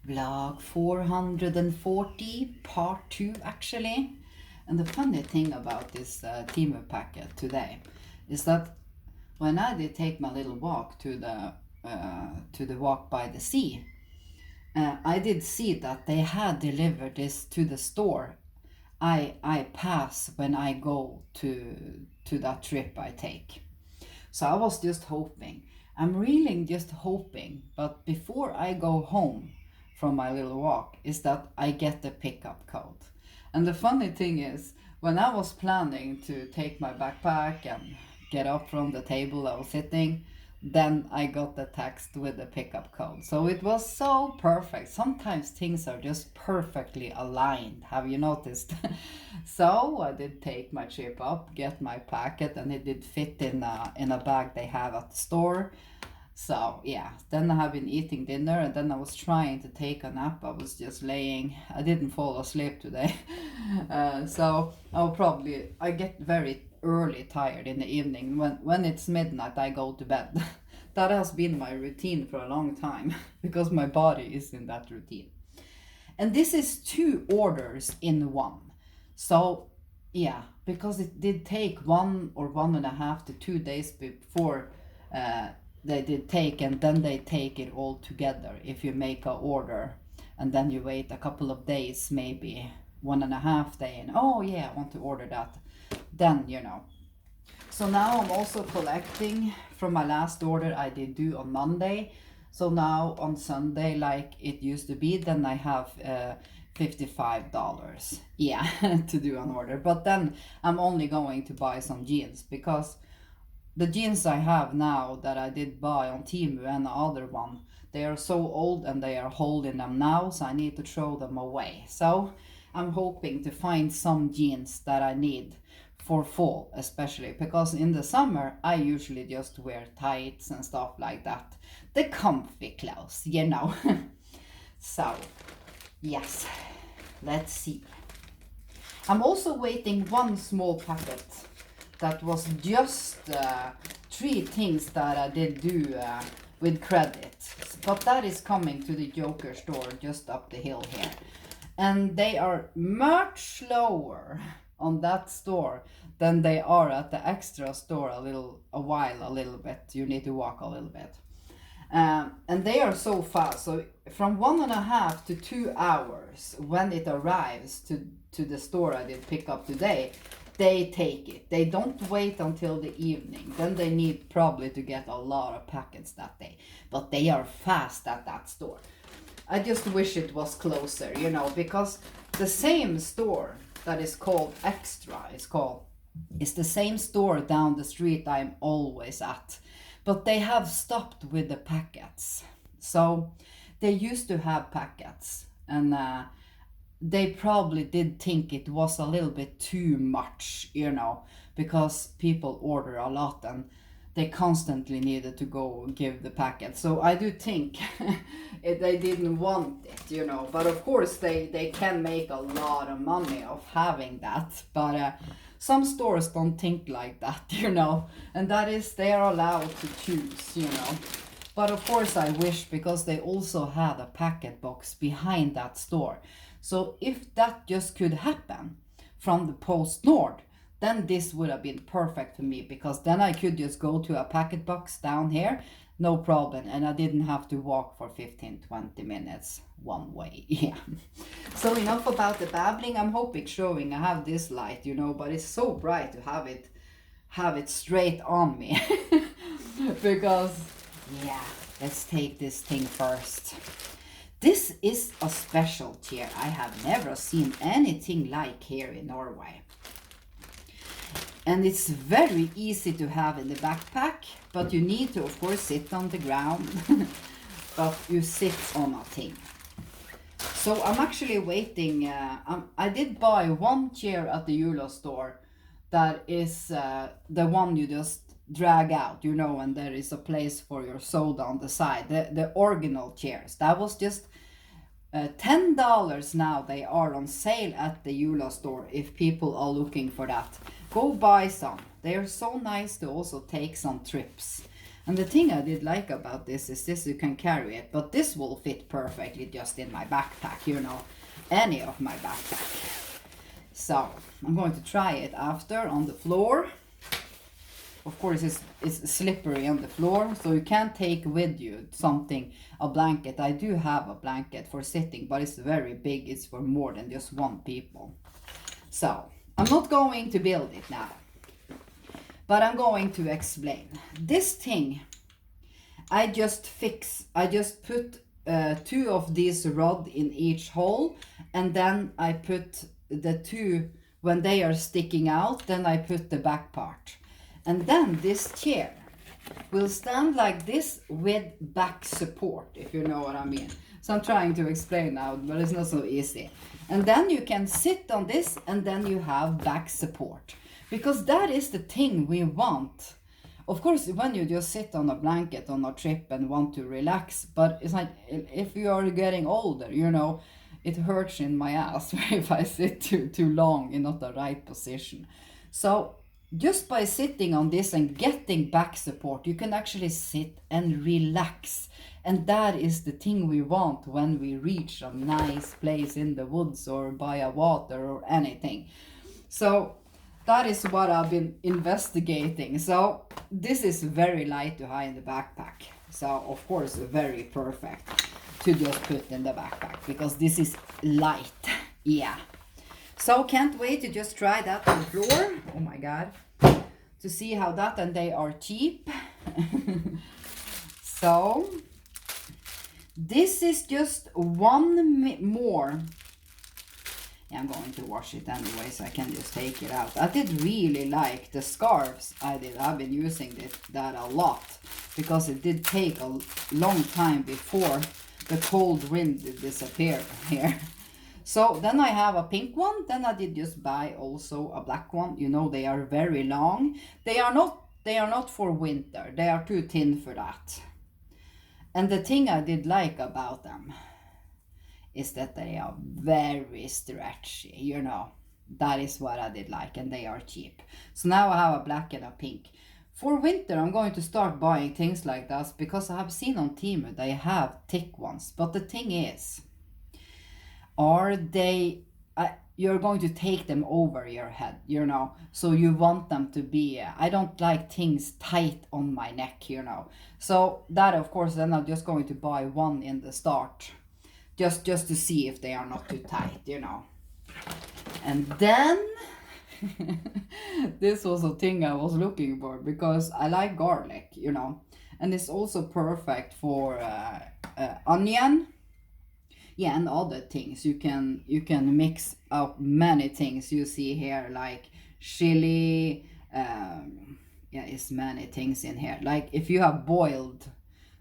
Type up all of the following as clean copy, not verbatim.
vlog 440 part 2 actually. And the funny thing about this Temu packet today is that when I did take my little walk to the walk by the sea, I did see that they had delivered this to the store I pass when I go to that trip I take. So I was just hoping. I'm really just hoping, but before I go home from my little walk, is that I get the pickup code. And the funny thing is, when I was planning to take my backpack and get up from the table I was sitting, then I got the text with the pickup code. So it was so perfect. Sometimes things are just perfectly aligned. Have you noticed? So I did take my trip up, get my packet, and it did fit in a bag they have at the store. So yeah, then I have been eating dinner, and then I was trying to take a nap. I was just laying. I didn't fall asleep today. So I get very early tired in the evening. When it's midnight, I go to bed. That has been my routine for a long time because my body is in that routine. And this is 2 orders in 1. So yeah, because it did take 1 or 1.5 to 2 days before they did take, and then they take it all together if you make a order, and then you wait a couple of days, maybe 1.5 day, and oh yeah, I want to order that, then so now I'm also collecting from my last order I did do on Monday. So now on Sunday, like it used to be, then I have $55, yeah, to do an order. But then I'm only going to buy some jeans, because the jeans I have now that I did buy on Temu and the other one, they are so old and they are holding them now, so I need to throw them away. So I'm hoping to find some jeans that I need for fall, especially because in the summer I usually just wear tights and stuff like that, the comfy clothes. So yes, let's see. I'm also waiting one small packet that was just 3 things that I did do with credit, but that is coming to the Joker store just up the hill here, and they are much lower on that store than they are at the extra store. A little bit. You need to walk a little bit. And they are so fast. So from 1.5 to 2 hours when it arrives to the store I did pick up today, they take it. They don't wait until the evening. Then they need probably to get a lot of packets that day. But they are fast at that store. I just wish it was closer, because the same store that is called Extra is the same store down the street I'm always at. But they have stopped with the packets. So they used to have packets, and they probably did think it was a little bit too much, because people order a lot and they constantly needed to go give the packet. So I do think they didn't want it, but of course they can make a lot of money of having that. But some stores don't think like that, and that is, they are allowed to choose. But of course I wish, because they also had a packet box behind that store. So if that just could happen from the Post Nord, then this would have been perfect for me, because then I could just go to a packet box down here, no problem, and I didn't have to walk for 15-20 minutes one way. Yeah. So enough about the babbling. I'm hoping showing I have this light, but it's so bright to have it straight on me. Because yeah, let's take this thing first. This is a special chair. I have never seen anything like here in Norway. And it's very easy to have in the backpack, but you need to, of course, sit on the ground. But you sit on a thing. So I'm actually waiting. I did buy one chair at the Euro store that is the one you just drag out, and there is a place for your soda on the side. The original chairs. That was just $10 now. They are on sale at the Euro store if people are looking for that. Go buy some. They are so nice to also take some trips. And the thing I did like about this is this, you can carry it, but this will fit perfectly just in my backpack, you know, any of my backpack. So I'm going to try it after on the floor. Of course, it's slippery on the floor, so you can't take with you something, a blanket. I do have a blanket for sitting, but it's very big. It's for more than just one people. So I'm not going to build it now, but I'm going to explain. This thing, I just put 2 of these rods in each hole, and then I put the 2, when they are sticking out, then I put the back part. And then this chair will stand like this with back support, if you know what I mean. So I'm trying to explain now, but it's not so easy. And then you can sit on this, and then you have back support. Because that is the thing we want. Of course, when you just sit on a blanket on a trip and want to relax, but it's like, if you are getting older, you know, it hurts in my ass if I sit too long in not the right position. So just by sitting on this and getting back support, you can actually sit and relax. And that is the thing we want when we reach a nice place in the woods or by a water or anything. So that is what I've been investigating. So this is very light to hide in the backpack. So of course, very perfect to just put in the backpack because this is light. Yeah. So can't wait to just try that on the floor. Oh my God. To see how that, and they are cheap. So this is just one more. Yeah, I'm going to wash it anyway, so I can just take it out. I did really like the scarves I've been using that a lot, because it did take a long time before the cold wind did disappear here. So then I have a pink one. Then I did just buy also a black one. You know, they are very long. They are not for winter. They are too thin for that. And the thing I did like about them is that they are very stretchy, you know. That is what I did like, and they are cheap. So now I have a black and a pink. For winter, I'm going to start buying things like that, because I have seen on Temu they have thick ones. But the thing is, are they, you're going to take them over your head, you know, so you want them to be, I don't like things tight on my neck, you know. So that, of course, then I'm just going to buy one in the start, just to see if they are not too tight, you know. And then this was a thing I was looking for, because I like garlic, you know, and it's also perfect for onion. Yeah, and other things. You can mix up many things. You see here, like chili. Yeah, it's many things in here. Like if you have boiled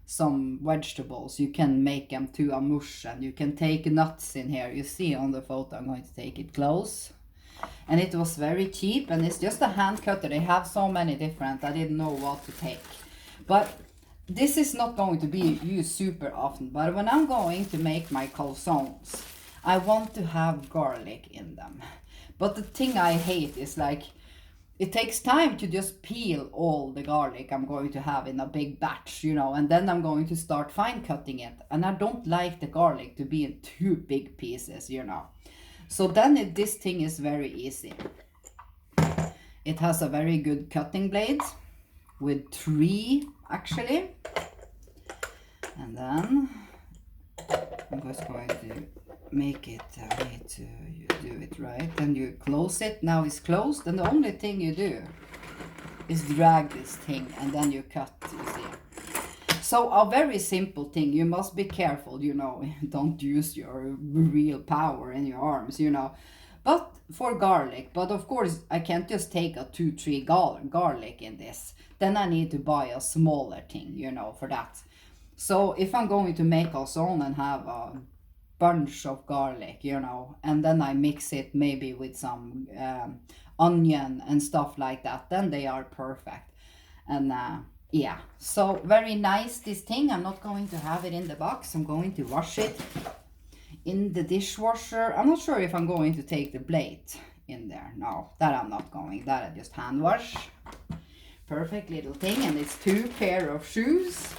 some vegetables, you can make them to a mush, and you can take nuts in here. You see on the photo, I'm going to take it close. And it was very cheap, and it's just a hand cutter. They have so many different, I didn't know what to take. But this is not going to be used super often, but when I'm going to make my calzones, I want to have garlic in them. But the thing I hate is, like, it takes time to just peel all the garlic I'm going to have in a big batch, you know, and then I'm going to start fine cutting it. And I don't like the garlic to be in too big pieces, you know. So then this thing is very easy. It has a very good cutting blade with 3 actually. And then I'm just going to make it, I need to do it right. Then you close it. Now it's closed, and the only thing you do is drag this thing, and then you cut, you see. So a very simple thing. You must be careful, you know, don't use your real power in your arms, you know. But for garlic, but of course I can't just take a 2-3 garlic in this. Then I need to buy a smaller thing, you know, for that. So if I'm going to make calzone and have a bunch of garlic, you know, and then I mix it maybe with some onion and stuff like that, then they are perfect. And yeah, so very nice, this thing. I'm not going to have it in the box. I'm going to wash it in the dishwasher. I'm not sure if I'm going to take the blade in there. No, that I'm not going. That I just hand wash. perfect little thing, and it's 2 pair of shoes.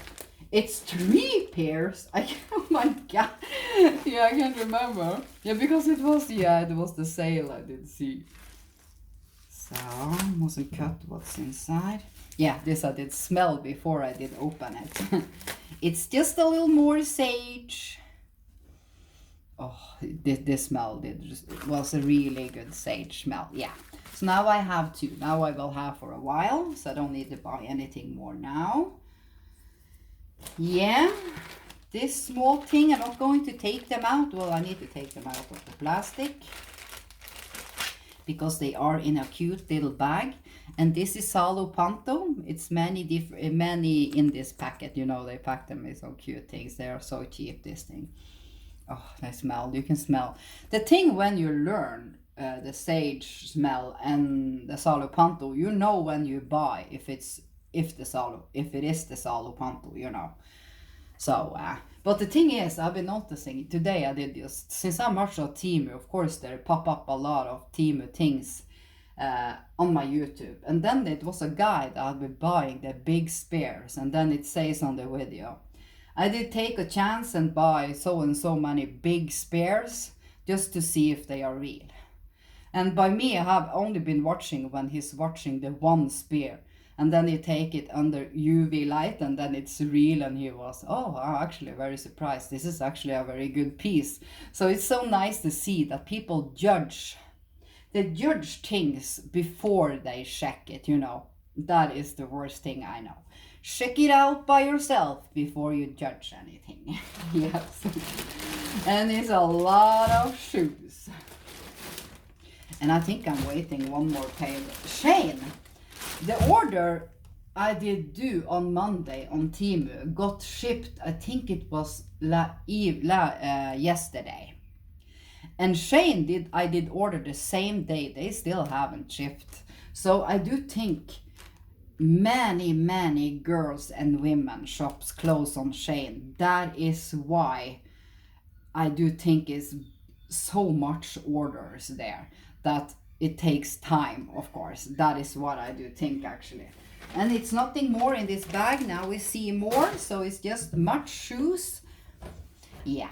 It's 3 pairs. Oh my god. Yeah, I can't remember. Yeah, because it was the sale I did see. So, mustn't cut what's inside. Yeah, this I did smell before I did open it. It's just a little more sage. Oh, this smell was a really good sage smell. Yeah. So now I have 2. Now I will have for a while, so I don't need to buy anything more now. Yeah, this small thing, I'm not going to take them out. Well, I need to take them out of the plastic because they are in a cute little bag. And this is Salo Panto. It's many in this packet. You know, they pack them with so cute things. They are so cheap, this thing. Oh, they smell. You can smell. The thing when you learn the sage smell and the Salo Panto, you know when you buy if it is the Salo Panto, you know. So, but the thing is, I've been noticing today. I did just, since I'm much on Temu, of course, there pop up a lot of Temu things on my YouTube, and then it was a guy that had been buying the big spares, and then it says on the video, I did take a chance and buy so and so many big spares just to see if they are real. And by me, I have only been watching when he's watching the one spare, and then he take it under UV light, and then it's real, and he was, oh, I'm actually very surprised. This is actually a very good piece. So it's so nice to see that people judge. They judge things before they check it, you know. That is the worst thing I know. Check it out by yourself before you judge anything. Yes. And it's a lot of shoes. And I think I'm waiting one more payment. Shane, the order I did do on Monday on Temu got shipped, I think it was yesterday. And Shane I did order the same day. They still haven't shipped. So I do think many girls and women shops clothes on Shane. That is why I do think is so much orders there that it takes time, of course. That is what I do think, actually. And it's nothing more in this bag. Now we see more, so it's just much shoes. Yeah,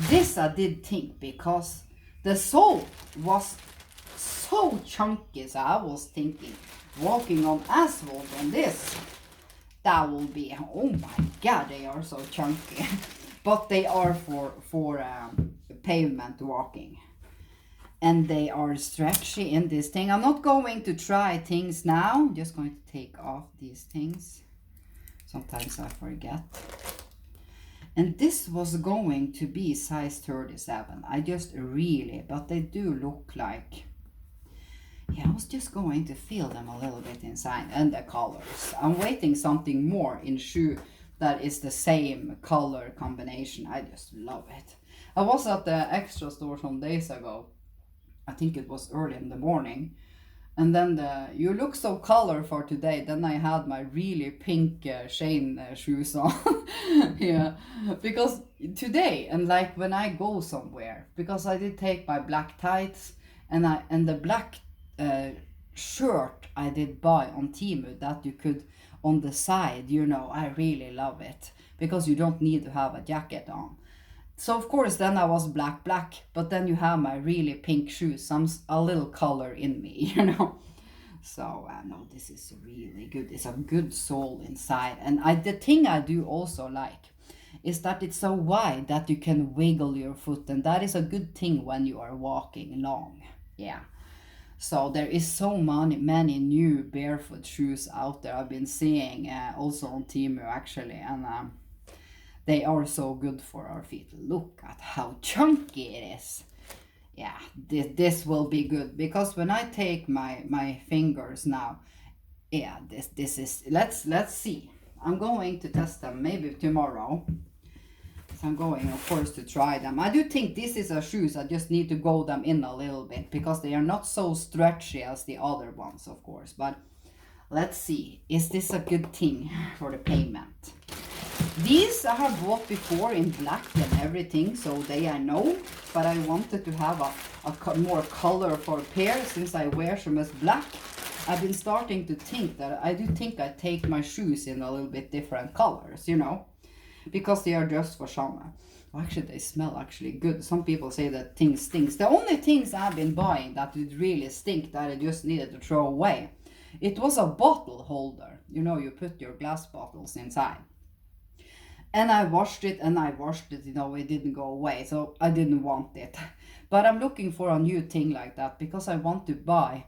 this I did think, because the sole was so chunky, so I was thinking walking on asphalt on this, that will be, oh my god, they are so chunky. But they are for pavement walking, and they are stretchy in this thing. I'm not going to try things now. I'm just going to take off these things. Sometimes I forget. And this was going to be size 37. But they do look like, yeah, I was just going to feel them a little bit inside, and the colors. I'm waiting something more in shoe that is the same color combination. I just love it. I was at the extra store some days ago. I think it was early in the morning. And then you look so colorful today. Then I had my really pink Shane shoes on. Yeah, because today, and like when I go somewhere, because I did take my black tights and the black shirt I did buy on Temu that you could on the side, you know, I really love it because you don't need to have a jacket on. So of course then I was black, but then you have my really pink shoes, a little color in me, you know. So no, this is really good. It's a good sole inside, and the thing I do also like is that it's so wide that you can wiggle your foot, and that is a good thing when you are walking long. Yeah. So there is so many new barefoot shoes out there. I've been seeing also on Temu actually, and they are so good for our feet. Look at how chunky it is. Yeah, this will be good, because when I take my fingers now, yeah, this is, let's see. I'm going to test them maybe tomorrow. So I'm going, of course, to try them. I do think this is a shoes. I just need to go them in a little bit because they are not so stretchy as the other ones, of course. But let's see. Is this a good thing for the payment? These I have bought before in black and everything, so they I know. But I wanted to have a more colorful pair since I wear them as black. I've been starting to think that I do think I take my shoes in a little bit different colors, you know, because they are just for summer. Actually, they smell actually good. Some people say that things stinks. The only things I've been buying that would really stink that I just needed to throw away, it was a bottle holder. You know, you put your glass bottles inside. And I washed it and I washed it, you know, it didn't go away. So I didn't want it. But I'm looking for a new thing like that because I want to buy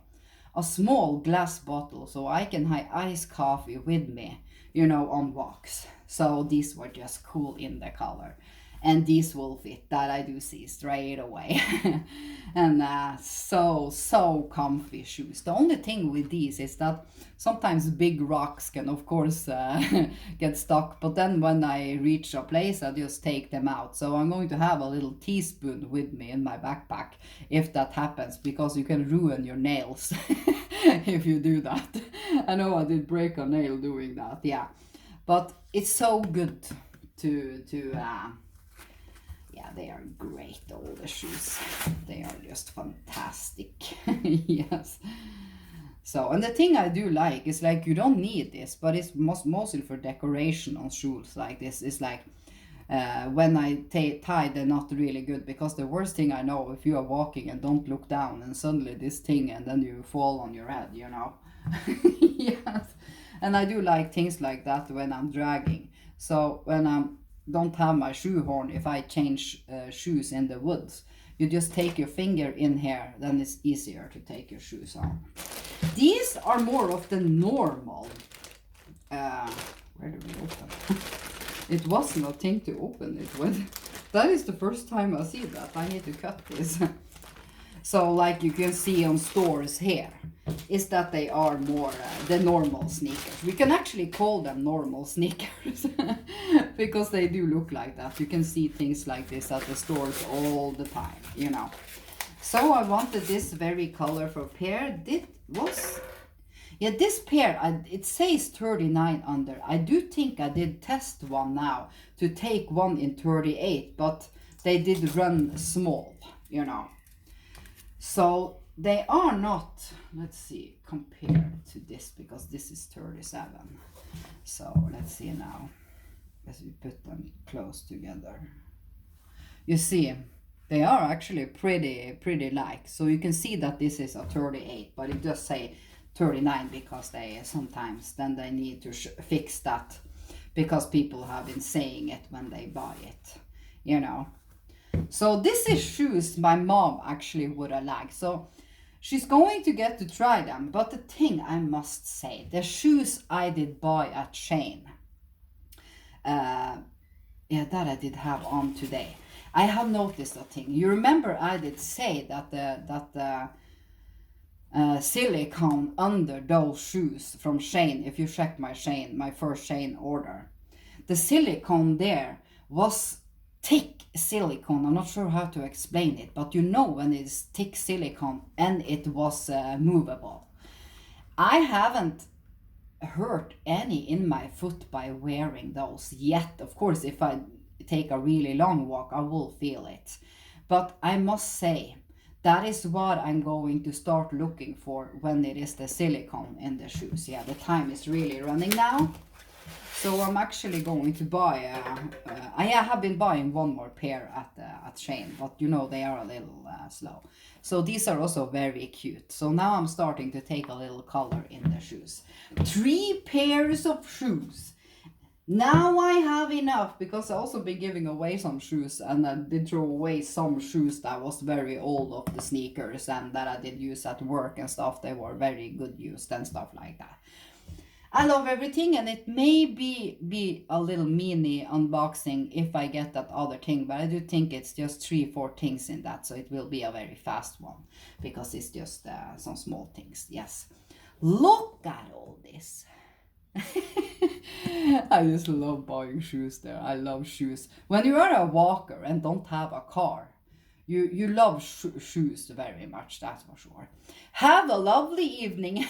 a small glass bottle so I can have iced coffee with me, you know, on walks. So these were just cool in the color. And these will fit, that I do see straight away. And so comfy shoes. The only thing with these is that sometimes big rocks can of course get stuck, but then when I reach a place I just take them out. So I'm going to have a little teaspoon with me in my backpack if that happens, because you can ruin your nails if you do that. I know I did break a nail doing that, yeah. But it's so good to yeah, they are great, all the shoes. They are just fantastic. Yes. So, and the thing I do like is like, you don't need this, but it's mostly for decoration on shoes like this. It's like when I tie the knot really good, because the worst thing I know, if you are walking and don't look down and suddenly this thing and then you fall on your head, you know. Yes. And I do like things like that when I'm dragging. So when I don't have my shoe horn, if I change shoes in the woods, you just take your finger in here, then it's easier to take your shoes on. These are more of the normal. Where do we open? It wasn't a thing to open it with. That is the first time I see that. I need to cut this. So like you can see on stores here, is that they are more the normal sneakers. We can actually call them normal sneakers because they do look like that. You can see things like this at the stores all the time, you know. So I wanted this very colorful pair. This pair, it says 39 under. I do think I did test one now to take one in 38, but they did run small, you know. So they are not, let's see, compared to this, because this is 37. So let's see now, as we put them close together. You see, they are actually pretty like. So you can see that this is a 38, but it does say 39 because they sometimes then they need to fix that, because people have been saying it when they buy it, you know. So this is shoes my mom actually would have liked. So she's going to get to try them. But the thing I must say, the shoes I did buy at Shane, yeah, that I did have on today. I have noticed a thing. You remember I did say that the silicone under those shoes from Shane, if you check my first Shane order, the silicone there was thick silicone. I'm not sure how to explain it, but you know when it's thick silicone and it was movable. I haven't hurt any in my foot by wearing those yet. Of course, if I take a really long walk, I will feel it. But I must say, that is what I'm going to start looking for when it is the silicone in the shoes. Yeah, the time is really running now. So I'm actually going to buy, I have been buying one more pair at Shane, but you know they are a little slow. So these are also very cute. So now I'm starting to take a little color in the shoes. 3 pairs of shoes. Now I have enough, because I also been giving away some shoes, and I did throw away some shoes that was very old of the sneakers and that I did use at work and stuff. They were very good used and stuff like that. I love everything, and it may be a little mini unboxing if I get that other thing, but I do think it's just 3-4 things in that, so it will be a very fast one, because it's just some small things. Yes, look at all this. I just love buying shoes there. I love shoes. When you are a walker and don't have a car, you love shoes very much, that's for sure. Have a lovely evening.